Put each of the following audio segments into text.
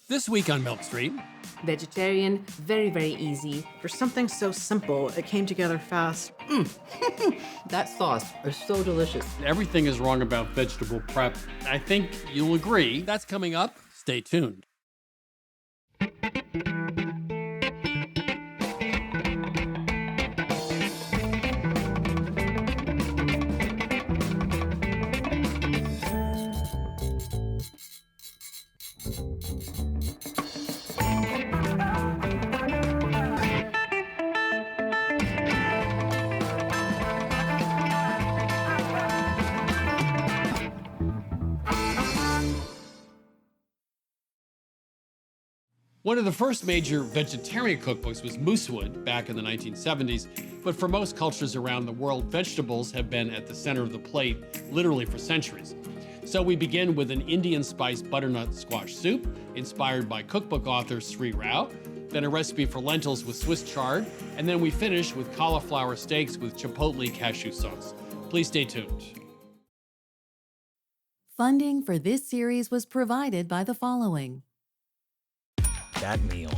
This week on Milk Street, Vegetarian, very, very easy. For something so simple, it came together fast. That sauce is so delicious. everything is wrong about vegetable prep. I think you'll agree. That's coming up. Stay tuned. One of the first major vegetarian cookbooks was Moosewood back in the 1970s, but for most cultures around the world, vegetables have been at the center of the plate literally for centuries. So we begin with an Indian-Spiced Butternut Squash Soup, inspired by cookbook author Sri Rao, then a recipe for lentils with Swiss chard, and then we finish with cauliflower steaks with Chipotle-Cashew Sauce. Please stay tuned. Funding for this series was provided by the following. That meal.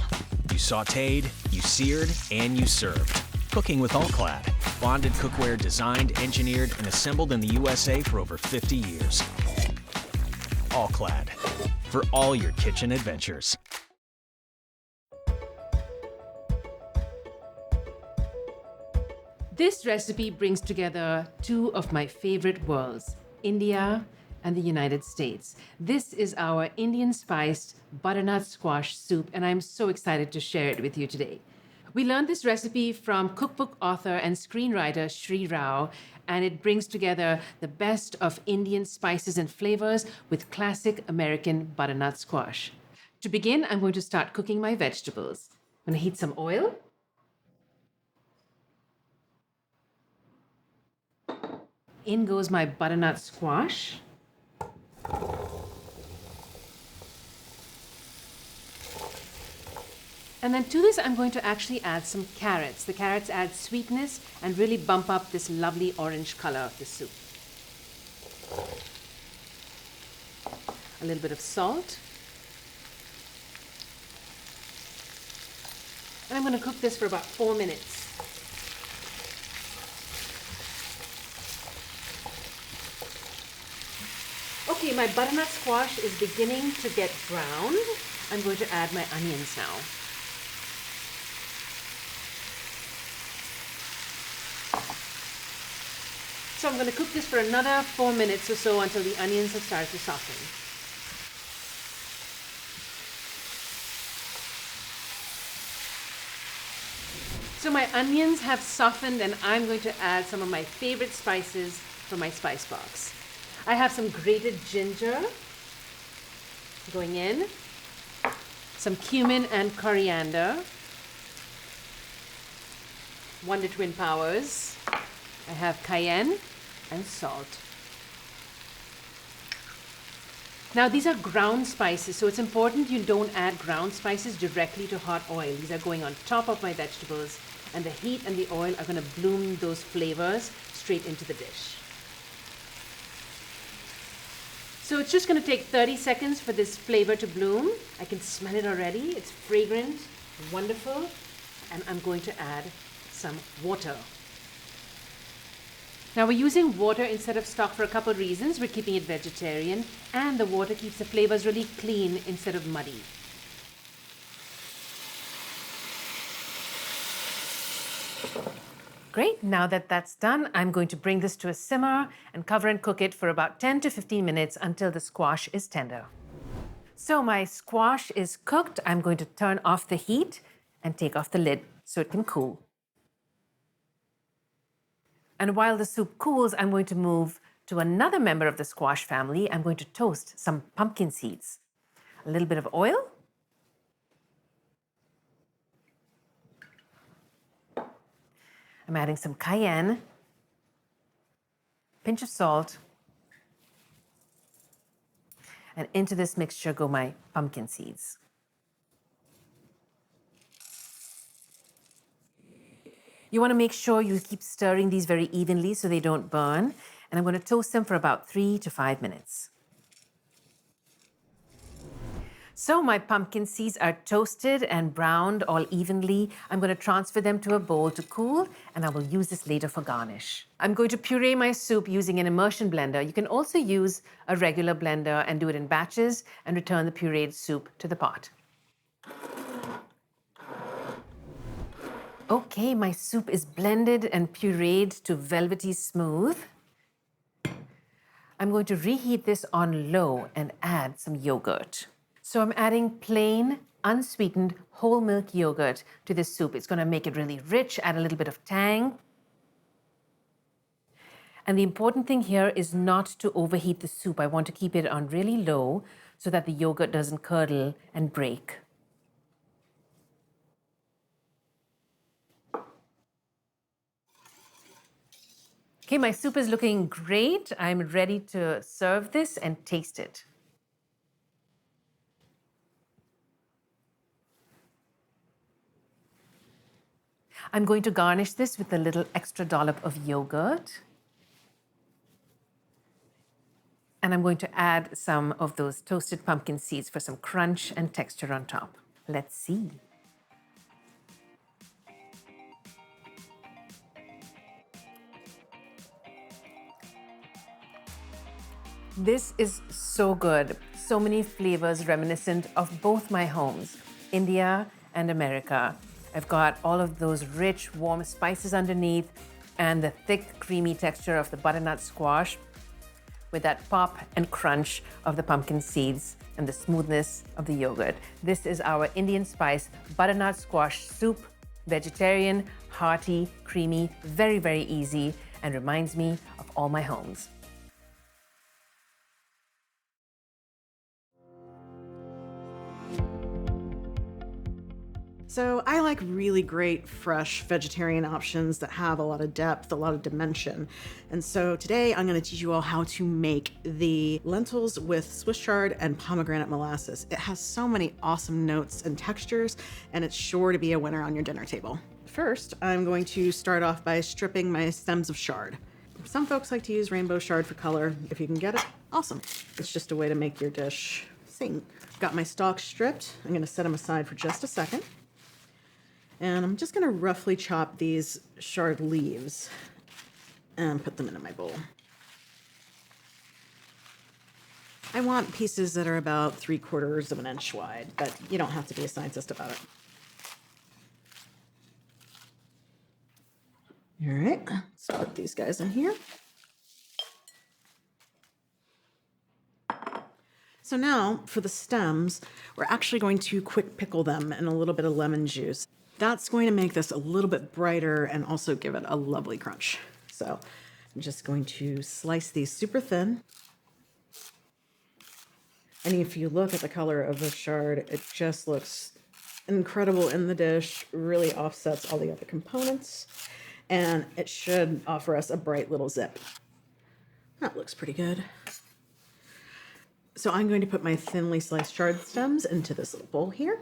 You sautéed, you seared, and you served. Cooking with All-Clad. Bonded cookware designed, engineered, and assembled in the USA for over 50 years. All-Clad. For all your kitchen adventures. This recipe brings together two of my favorite worlds, India and the United States. This is our Indian-Spiced Butternut Squash Soup, and I'm so excited to share it with you today. We learned this recipe from cookbook author and screenwriter Sri Rao, and it brings together the best of Indian spices and flavors with classic American butternut squash. To begin, I'm going to start cooking my vegetables. I'm going to heat some oil. In goes my butternut squash. And then to this, I'm going to actually add some carrots. The carrots add sweetness and really bump up this lovely orange color of the soup. A little bit of salt. And I'm going to cook this for about 4 minutes. Okay, my butternut squash is beginning to get browned. I'm going to add my onions now. So I'm going to cook this for another 4 minutes or so until the onions have started to soften. So my onions have softened, and I'm going to add some of my favorite spices from my spice box. I have some grated ginger going in, some cumin and coriander, 1 to twin powers. I have cayenne and salt. Now these are ground spices, so it's important you don't add ground spices directly to hot oil. These are going on top of my vegetables, and the heat and the oil are going to bloom those flavors straight into the dish. So it's just going to take 30 seconds for this flavor to bloom. I can smell it already. It's fragrant, wonderful. And I'm going to add some water. Now we're using water instead of stock for a couple of reasons. We're keeping it vegetarian, and the water keeps the flavors really clean instead of muddy. Great, now that that's done, I'm going to bring this to a simmer and cover and cook it for about 10 to 15 minutes until the squash is tender. So my squash is cooked. I'm going to turn off the heat and take off the lid so it can cool. And while the soup cools, I'm going to move to another member of the squash family. I'm going to toast some pumpkin seeds. A little bit of oil. I'm adding some cayenne, pinch of salt, and into this mixture go my pumpkin seeds. You want to make sure you keep stirring these very evenly so they don't burn. And I'm going to toast them for about 3 to 5 minutes. So my pumpkin seeds are toasted and browned all evenly. I'm going to transfer them to a bowl to cool, and I will use this later for garnish. I'm going to puree my soup using an immersion blender. You can also use a regular blender and do it in batches and return the pureed soup to the pot. Okay, my soup is blended and pureed to velvety smooth. I'm going to reheat this on low and add some yogurt. So I'm adding plain, unsweetened whole milk yogurt to this soup. It's going to make it really rich, add a little bit of tang. And the important thing here is not to overheat the soup. I want to keep it on really low so that the yogurt doesn't curdle and break. Okay, my soup is looking great. I'm ready to serve this and taste it. I'm going to garnish this with a little extra dollop of yogurt. And I'm going to add some of those toasted pumpkin seeds for some crunch and texture on top. Let's see. This is so good. So many flavors reminiscent of both my homes, India and America. I've got all of those rich, warm spices underneath and the thick, creamy texture of the butternut squash with that pop and crunch of the pumpkin seeds and the smoothness of the yogurt. This is our Indian-Spiced Butternut Squash Soup. Vegetarian, hearty, creamy, very, very easy, and reminds me of all my homes. So I like really great, fresh vegetarian options that have a lot of depth, a lot of dimension. And so today I'm going to teach you all how to make the lentils with Swiss chard and pomegranate molasses. It has so many awesome notes and textures, and it's sure to be a winner on your dinner table. First, I'm going to start off by stripping my stems of chard. Some folks like to use rainbow chard for color. If you can get it, awesome. It's just a way to make your dish sing. Got my stalks stripped. I'm going to set them aside for just a second. And I'm just going to roughly chop these chard leaves and put them into my bowl. I want pieces that are about 3/4 of an inch wide, but you don't have to be a scientist about it. All right, let's put these guys in here. So now for the stems, we're actually going to quick pickle them in a little bit of lemon juice. That's going to make this a little bit brighter and also give it a lovely crunch. So I'm just going to slice these super thin. And if you look at the color of the chard, it just looks incredible in the dish, really offsets all the other components, and it should offer us a bright little zip. That looks pretty good. So I'm going to put my thinly sliced chard stems into this little bowl here.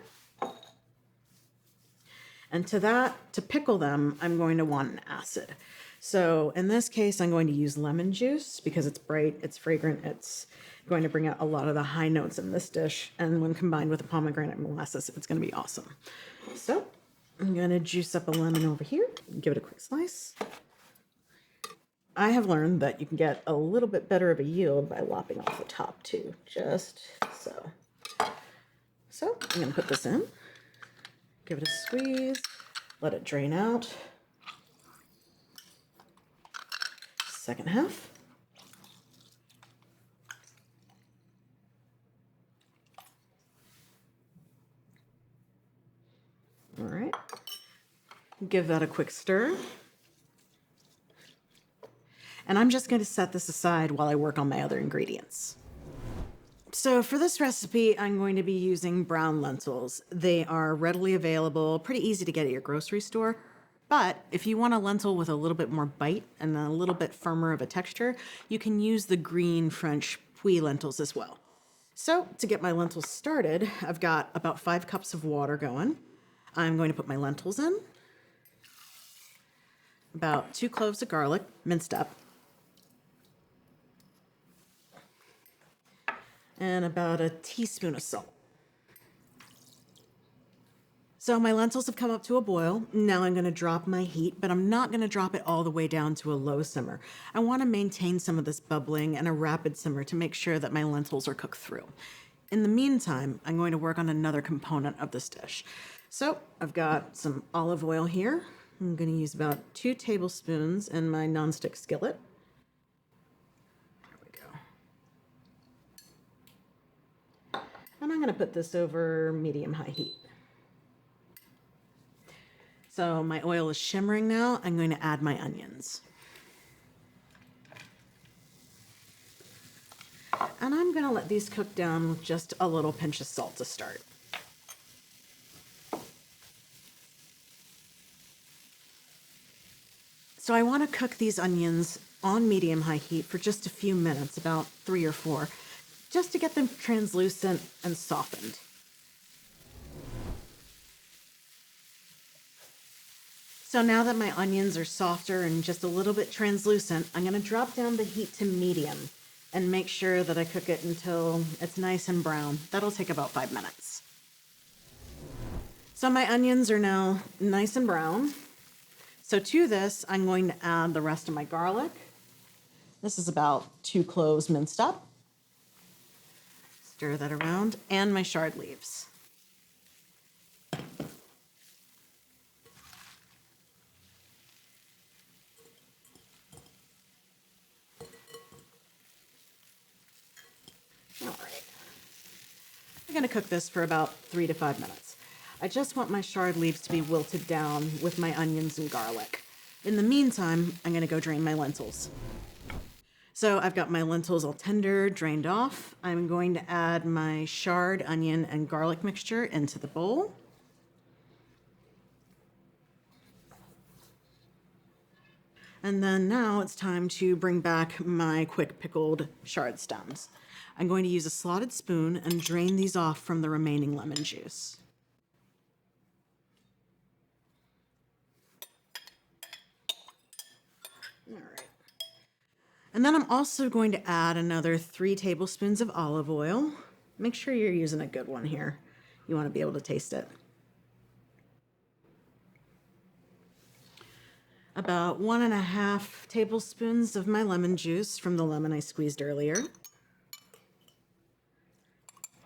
And to pickle them, I'm going to want an acid. So in this case, I'm going to use lemon juice because it's bright, it's fragrant, it's going to bring out a lot of the high notes in this dish. And when combined with the pomegranate molasses, it's going to be awesome. So I'm going to juice up a lemon over here and give it a quick slice. I have learned that you can get a little bit better of a yield by lopping off the top too, just so. So I'm going to put this in. Give it a squeeze, let it drain out. Second half. All right. Give that a quick stir. And I'm just going to set this aside while I work on my other ingredients. So for this recipe, I'm going to be using brown lentils. They are readily available, pretty easy to get at your grocery store. But if you want a lentil with a little bit more bite and a little bit firmer of a texture, you can use the green French puy lentils as well. So to get my lentils started, I've got about 5 cups of water going. I'm going to put my lentils in. About 2 cloves of garlic, minced up. And about a teaspoon of salt. So my lentils have come up to a boil. Now I'm going to drop my heat, but I'm not going to drop it all the way down to a low simmer. I want to maintain some of this bubbling and a rapid simmer to make sure that my lentils are cooked through. In the meantime, I'm going to work on another component of this dish. So I've got some olive oil here. I'm going to use about 2 tablespoons in my nonstick skillet. There we go. And I'm going to put this over medium-high heat. So my oil is shimmering now. I'm going to add my onions. And I'm going to let these cook down with just a little pinch of salt to start. So I want to cook these onions on medium-high heat for just a few minutes, about 3 or 4, just to get them translucent and softened. So now that my onions are softer and just a little bit translucent, I'm going to drop down the heat to medium and make sure that I cook it until it's nice and brown. That'll take about 5 minutes. So my onions are now nice and brown. So to this, I'm going to add the rest of my garlic. This is about 2 cloves minced up. Stir that around, and my chard leaves. All right. I'm going to cook this for about 3 to 5 minutes. I just want my chard leaves to be wilted down with my onions and garlic. In the meantime, I'm going to go drain my lentils. So I've got my lentils all tender, drained off. I'm going to add my chard, onion, and garlic mixture into the bowl. And then now it's time to bring back my quick pickled chard stems. I'm going to use a slotted spoon and drain these off from the remaining lemon juice. All right. And then I'm also going to add another 3 tablespoons of olive oil. Make sure you're using a good one here. You want to be able to taste it. About 1.5 tablespoons of my lemon juice from the lemon I squeezed earlier. I'm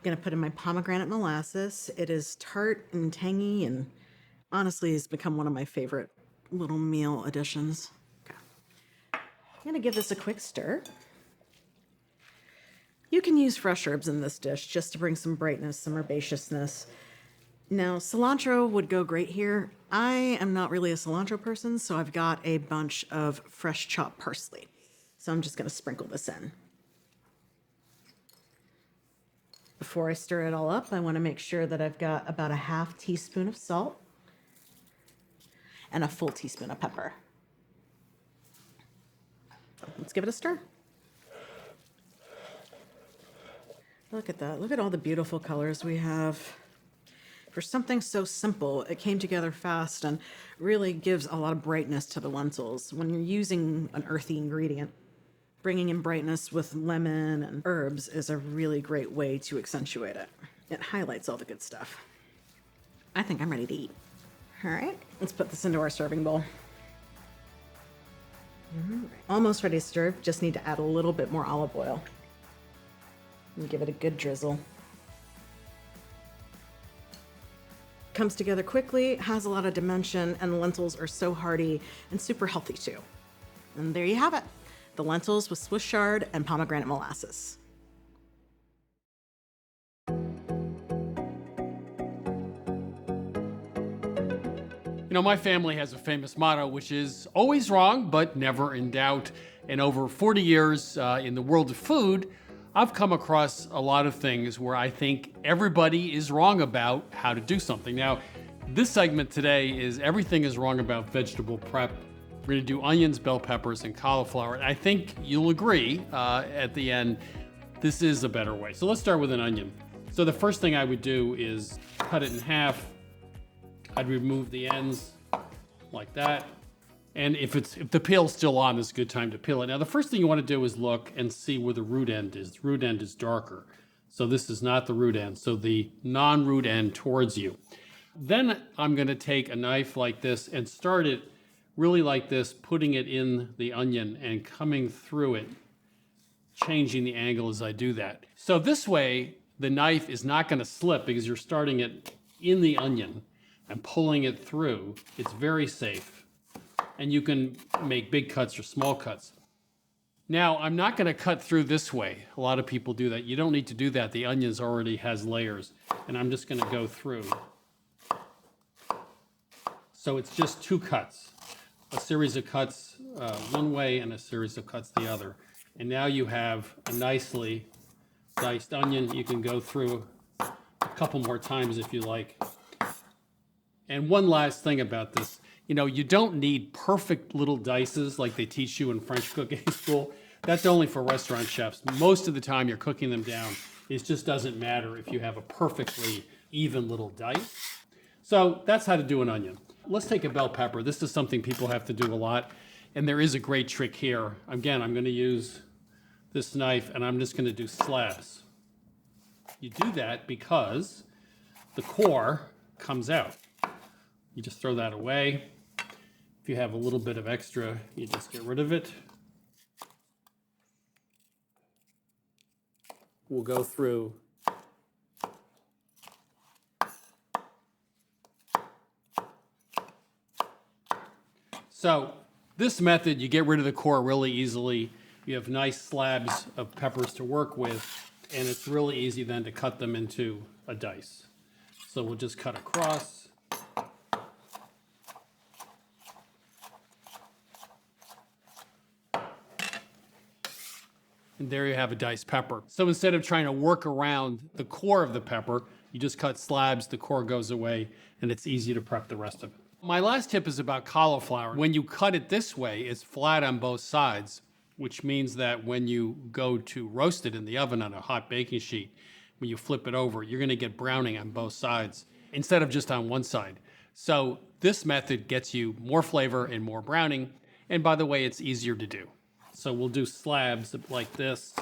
going to put in my pomegranate molasses. It is tart and tangy and honestly has become one of my favorite little meal additions. Okay. I'm going to give this a quick stir. You can use fresh herbs in this dish just to bring some brightness, some herbaceousness. Now, cilantro would go great here. I am not really a cilantro person, so I've got a bunch of fresh chopped parsley. So I'm just going to sprinkle this in. Before I stir it all up, I want to make sure that I've got about a 1/2 teaspoon of salt and a full teaspoon of pepper. Let's give it a stir. Look at that. Look at all the beautiful colors we have. For something so simple, it came together fast and really gives a lot of brightness to the lentils. When you're using an earthy ingredient, bringing in brightness with lemon and herbs is a really great way to accentuate it. It highlights all the good stuff. I think I'm ready to eat. All right, let's put this into our serving bowl. All right. Almost ready to serve, just need to add a little bit more olive oil. And give it a good drizzle. Comes together quickly, has a lot of dimension, and the lentils are so hearty and super healthy too. And there you have it. The lentils with Swiss chard and pomegranate molasses. You know, my family has a famous motto, which is always wrong, but never in doubt. And over 40 years in the world of food, I've come across a lot of things where I think everybody is wrong about how to do something. Now, this segment today is everything is wrong about vegetable prep. We're gonna do onions, bell peppers, and cauliflower. And I think you'll agree at the end, this is a better way. So let's start with an onion. So the first thing I would do is cut it in half. I'd remove the ends like that. And if the peel's still on, this is a good time to peel it. Now, the first thing you want to do is look and see where the root end is. The root end is darker. So this is not the root end. So the non-root end towards you. Then I'm going to take a knife like this and start it really like this, putting it in the onion and coming through it, changing the angle as I do that. So this way, the knife is not going to slip because you're starting it in the onion and pulling it through. It's very safe. And you can make big cuts or small cuts. Now, I'm not going to cut through this way. A lot of people do that. You don't need to do that. The onions already has layers. And I'm just going to go through. So it's just 2 cuts. A series of cuts one way and a series of cuts the other. And now you have a nicely diced onion. You can go through a couple more times if you like. And one last thing about this, you don't need perfect little dices like they teach you in French cooking school. That's only for restaurant chefs. Most of the time you're cooking them down. It just doesn't matter if you have a perfectly even little dice. So that's how to do an onion. Let's take a bell pepper. This is something people have to do a lot. And there is a great trick here. Again, I'm going to use this knife and I'm just going to do slabs. You do that because the core comes out. You just throw that away. If you have a little bit of extra, you just get rid of it. We'll go through So this method, you get rid of the core really easily. You have nice slabs of peppers to work with, and it's really easy then to cut them into a dice. So we'll just cut across. And there you have a diced pepper. So instead of trying to work around the core of the pepper, you just cut slabs, the core goes away, and it's easy to prep the rest of it. My last tip is about cauliflower. When you cut it this way, it's flat on both sides, which means that when you go to roast it in the oven on a hot baking sheet, when you flip it over, you're gonna get browning on both sides instead of just on one side. So this method gets you more flavor and more browning. And by the way, it's easier to do. So we'll do slabs like this.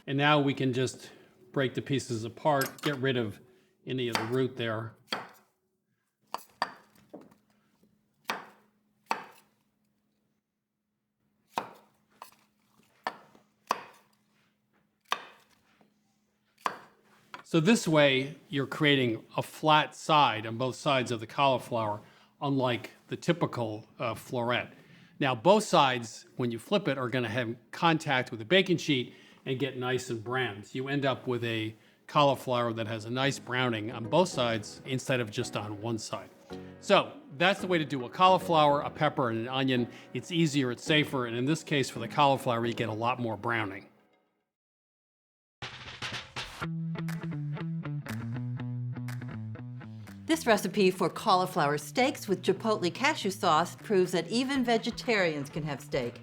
And now we can just break the pieces apart, get rid of any of the root there. So this way, you're creating a flat side on both sides of the cauliflower, unlike the typical floret. Now, both sides, when you flip it, are going to have contact with the baking sheet and get nice and browned. So you end up with a cauliflower that has a nice browning on both sides instead of just on one side. So that's the way to do a cauliflower, a pepper, and an onion. It's easier, it's safer, and in this case, for the cauliflower, you get a lot more browning. This recipe for cauliflower steaks with Chipotle-Cashew Sauce proves that even vegetarians can have steak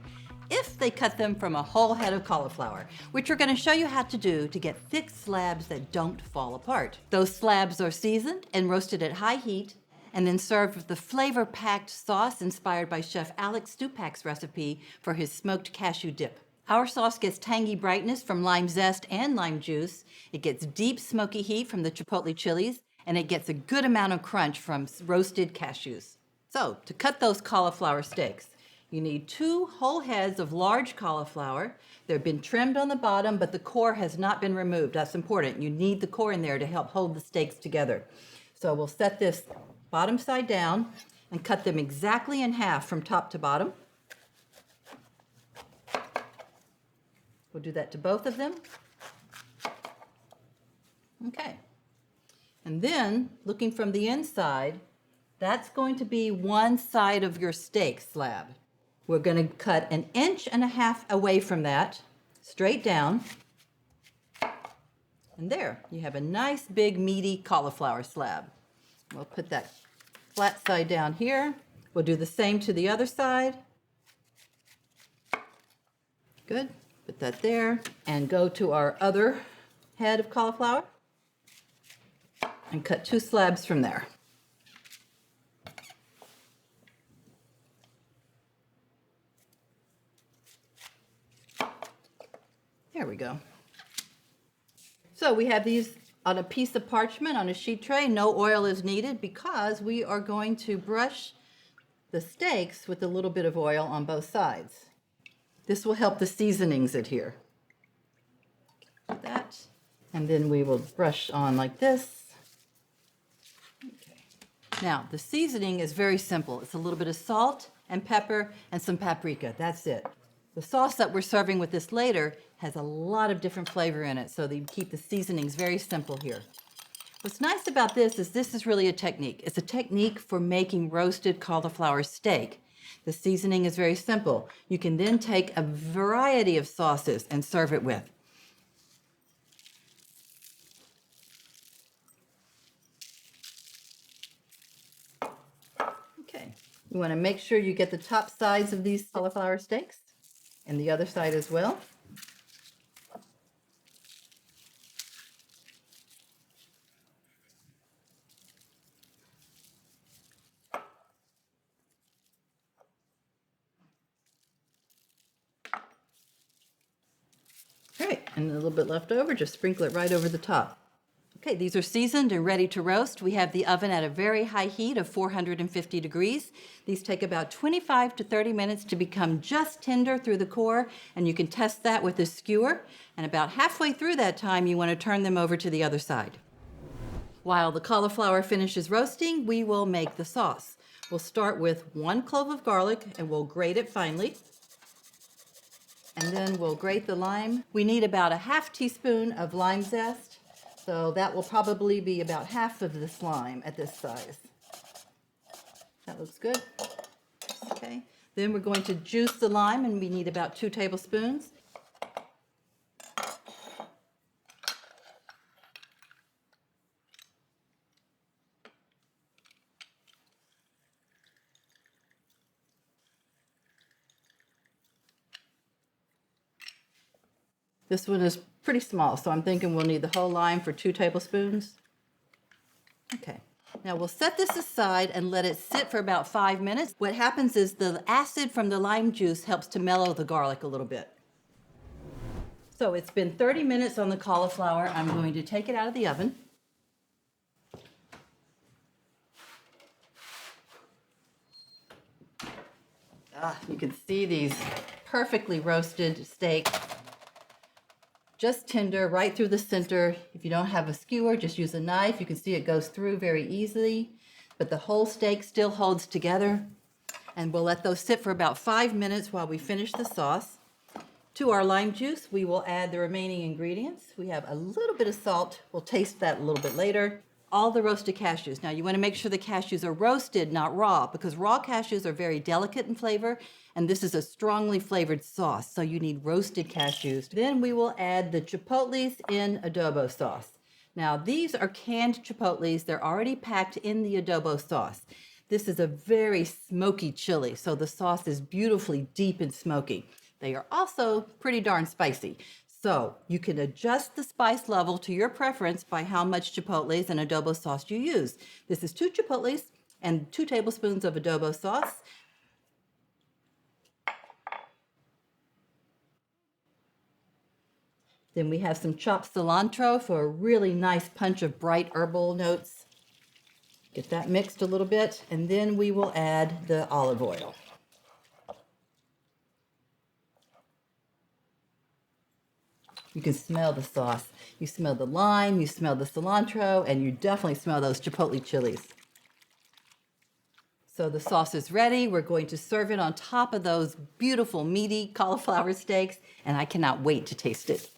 if they cut them from a whole head of cauliflower, which we're going to show you how to do to get thick slabs that don't fall apart. Those slabs are seasoned and roasted at high heat and then served with the flavor-packed sauce inspired by Chef Alex Stupak's recipe for his smoked cashew dip. Our sauce gets tangy brightness from lime zest and lime juice. It gets deep smoky heat from the chipotle chilies, and it gets a good amount of crunch from roasted cashews. So, to cut those cauliflower steaks, you need 2 whole heads of large cauliflower. They've been trimmed on the bottom, but the core has not been removed. That's important. You need the core in there to help hold the steaks together. So we'll set this bottom side down and cut them exactly in half from top to bottom. We'll do that to both of them. Okay. And then, looking from the inside, that's going to be one side of your steak slab. We're going to cut 1.5 inches away from that, straight down. And there, you have a nice big meaty cauliflower slab. We'll put that flat side down here. We'll do the same to the other side. Good. Put that there and go to our other head of cauliflower and cut 2 slabs from there. There we go. So we have these on a piece of parchment on a sheet tray. No oil is needed because we are going to brush the steaks with a little bit of oil on both sides. This will help the seasonings adhere. Like that. And then we will brush on like this. Okay. Now, the seasoning is very simple. It's a little bit of salt and pepper and some paprika. That's it. The sauce that we're serving with this later has a lot of different flavor in it, so that you keep the seasonings very simple here. What's nice about this is really a technique. It's a technique for making roasted cauliflower steak. The seasoning is very simple. You can then take a variety of sauces and serve it with. Okay, you want to make sure you get the top sides of these cauliflower steaks and the other side as well. Great, and a little bit left over, just sprinkle it right over the top. Okay, these are seasoned and ready to roast. We have the oven at a very high heat of 450 degrees. These take about 25 to 30 minutes to become just tender through the core, and you can test that with a skewer. And about halfway through that time, you want to turn them over to the other side. While the cauliflower finishes roasting, we will make the sauce. We'll start with 1 clove of garlic, and we'll grate it finely. And then we'll grate the lime. We need about a ½ teaspoon of lime zest. So that will probably be about half of this lime at this size. That looks good. Okay. Then we're going to juice the lime, and we need about 2 tablespoons. This one is pretty small, so I'm thinking we'll need the whole lime for 2 tablespoons. Okay, now we'll set this aside and let it sit for about 5 minutes. What happens is the acid from the lime juice helps to mellow the garlic a little bit. So it's been 30 minutes on the cauliflower. I'm going to take it out of the oven. You can see these perfectly roasted steaks. Just tender, right through the center. If you don't have a skewer, just use a knife. You can see it goes through very easily, but the whole steak still holds together. And we'll let those sit for about 5 minutes while we finish the sauce. To our lime juice, we will add the remaining ingredients. We have a little bit of salt. We'll taste that a little bit later. All the roasted cashews. Now you want to make sure the cashews are roasted, not raw, because raw cashews are very delicate in flavor, and this is a strongly flavored sauce, so you need roasted cashews. Then we will add the chipotles in adobo sauce. Now these are canned chipotles. They're already packed in the adobo sauce. This is a very smoky chili, so the sauce is beautifully deep and smoky. They are also pretty darn spicy. So you can adjust the spice level to your preference by how much chipotles and adobo sauce you use. This is 2 chipotles and 2 tablespoons of adobo sauce. Then we have some chopped cilantro for a really nice punch of bright herbal notes. Get that mixed a little bit, and then we will add the olive oil. You can smell the sauce. You smell the lime, you smell the cilantro, and you definitely smell those chipotle chilies. So the sauce is ready. We're going to serve it on top of those beautiful meaty cauliflower steaks, and I cannot wait to taste it.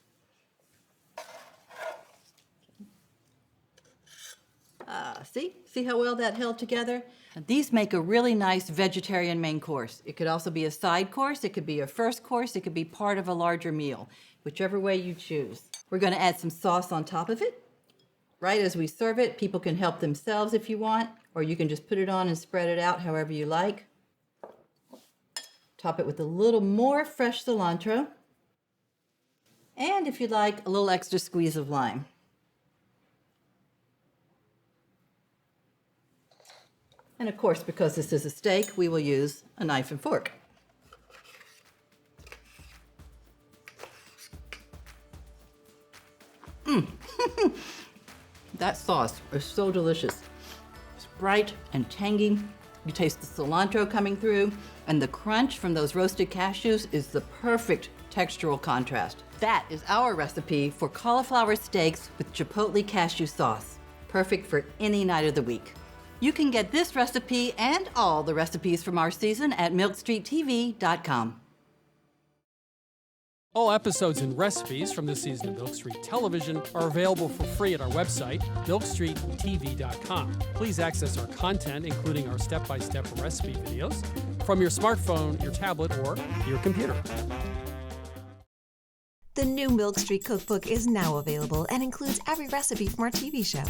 See how well that held together? These make a really nice vegetarian main course. It could also be a side course, it could be a first course, it could be part of a larger meal, whichever way you choose. We're going to add some sauce on top of it. Right as we serve it, people can help themselves if you want, or you can just put it on and spread it out however you like. Top it with a little more fresh cilantro. And if you'd like, a little extra squeeze of lime. And of course, because this is a steak, we will use a knife and fork. That sauce is so delicious. It's bright and tangy. You taste the cilantro coming through, and the crunch from those roasted cashews is the perfect textural contrast. That is our recipe for cauliflower steaks with Chipotle-Cashew Sauce. Perfect for any night of the week. You can get this recipe and all the recipes from our season at milkstreettv.com. All episodes and recipes from this season of Milk Street Television are available for free at our website, milkstreettv.com. Please access our content, including our step-by-step recipe videos, from your smartphone, your tablet, or your computer. The new Milk Street Cookbook is now available and includes every recipe from our TV show.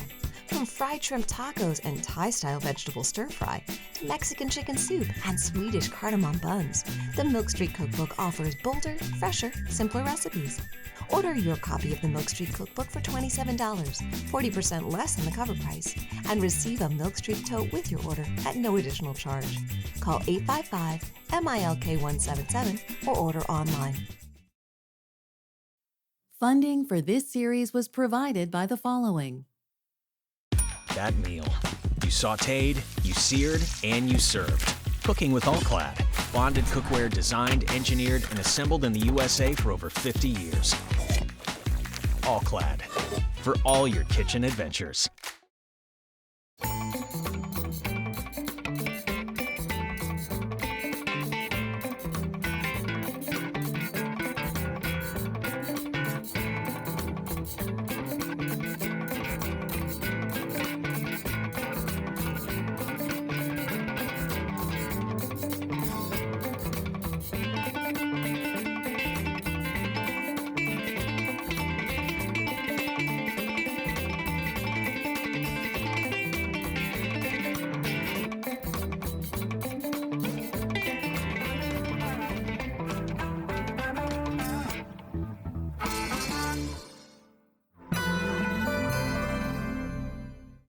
From fried shrimp tacos and Thai-style vegetable stir-fry to Mexican chicken soup and Swedish cardamom buns, the Milk Street Cookbook offers bolder, fresher, simpler recipes. Order your copy of the Milk Street Cookbook for $27, 40% less than the cover price, and receive a Milk Street tote with your order at no additional charge. Call 855-MILK-177 or order online. Funding for this series was provided by the following. That meal. You sautéed, you seared, and you served. Cooking with All-Clad. Bonded cookware designed, engineered, and assembled in the USA for over 50 years. All-Clad. For all your kitchen adventures.